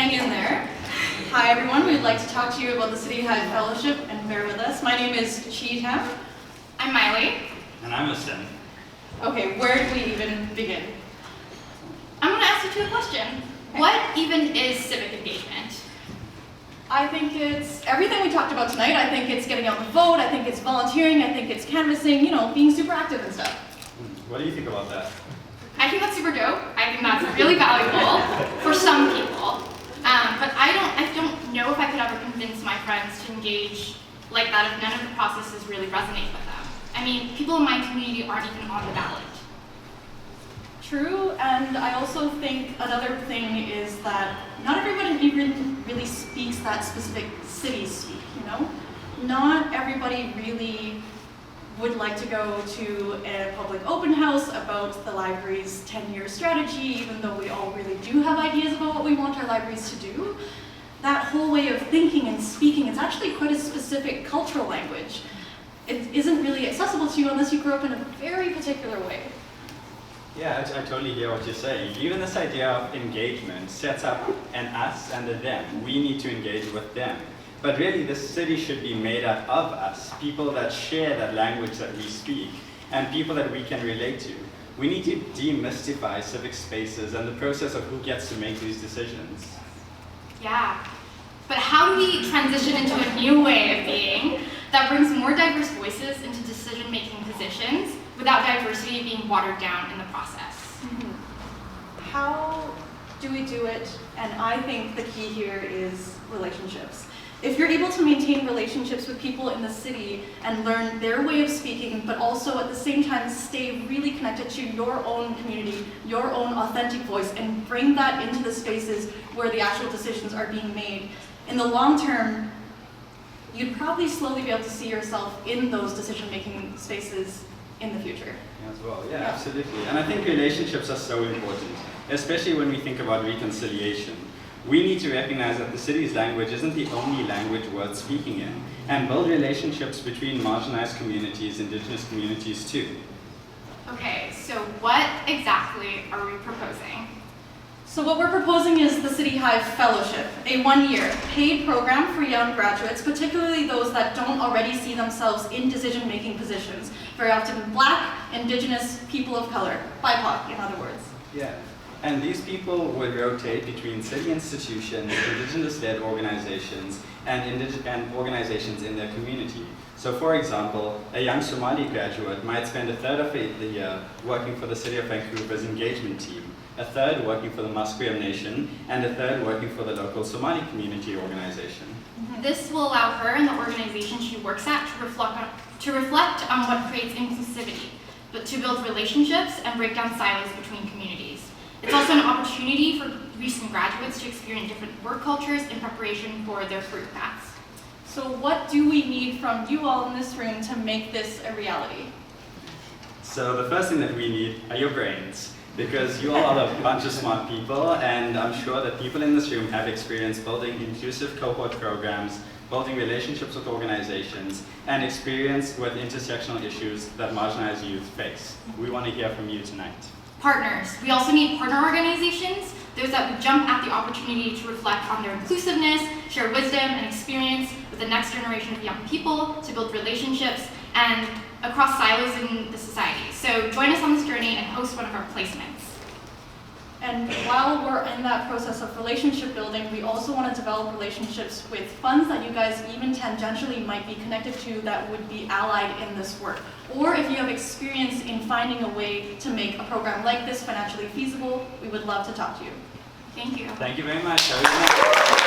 hang in there. Hi everyone, we'd like to talk to you about the CityHive Fellowship, and bear with us. My name is CityHive. I'm Miley. And I'm Astin. Okay, where do we even begin? I'm going to ask you a question. Okay. What even is civic engagement? I think it's everything we talked about tonight. I think it's getting out the vote, I think it's volunteering, I think it's canvassing, being super active and stuff. What do you think about that? I think that's super dope. I think that's really valuable for some people. But I don't know if I could ever convince my friends to engage like that if none of the processes really resonate with them. I mean, people in my community aren't even on the ballot. True, and I also think another thing is that not everybody even really speaks that specific city speak, Not everybody really would like to go to a public open house about the library's 10-year strategy, even though we all really do have ideas about what we want our libraries to do. That whole way of thinking and speaking, it's actually quite a specific cultural language. It isn't really accessible to you unless you grew up in a very particular way. Yeah, I totally hear what you're saying. Even this idea of engagement sets up an us and a them. We need to engage with them. But really, the city should be made up of us, people that share that language that we speak, and people that we can relate to. We need to demystify civic spaces and the process of who gets to make these decisions. Yeah. But how do we transition into a new way of being that brings more diverse voices into decision-making positions without diversity being watered down in the process? How do we do it? And I think the key here is relationships. If you're able to maintain relationships with people in the city and learn their way of speaking, but also at the same time stay really connected to your own community, your own authentic voice, and bring that into the spaces where the actual decisions are being made, in the long term, you'd probably slowly be able to see yourself in those decision-making spaces in the future. As well, yeah, absolutely. And I think relationships are so important, especially when we think about reconciliation. We need to recognize that the city's language isn't the only language worth speaking in, and build relationships between marginalized communities, indigenous communities too. Okay, so what exactly are we proposing? So what we're proposing is the CityHive Fellowship, a one-year paid program for young graduates, particularly those that don't already see themselves in decision-making positions, very often Black, Indigenous, people of color, BIPOC in other words. Yeah. And these people would rotate between city institutions, indigenous-led organizations, and organizations in their community. So for example, a young Somali graduate might spend a third of the year working for the City of Vancouver's engagement team, a third working for the Musqueam Nation, and a third working for the local Somali community organization. This will allow her and the organization she works at to reflect on what creates inclusivity, but to build relationships and break down silos between communities. It's also an opportunity for recent graduates to experience different work cultures in preparation for their career paths. So what do we need from you all in this room to make this a reality? So the first thing that we need are your brains, because you all are a bunch of smart people, and I'm sure that people in this room have experience building inclusive cohort programs, building relationships with organizations, and experience with intersectional issues that marginalized youth face. We want to hear from you tonight. Partners. We also need partner organizations, those that would jump at the opportunity to reflect on their inclusiveness, share wisdom and experience with the next generation of young people, to build relationships and across silos in the society. So join us on this journey and host one of our placements. And while we're in that process of relationship building, we also want to develop relationships with funds that you guys even tangentially might be connected to that would be allied in this work. Or if you have experience in finding a way to make a program like this financially feasible, we would love to talk to you. Thank you. Thank you very much.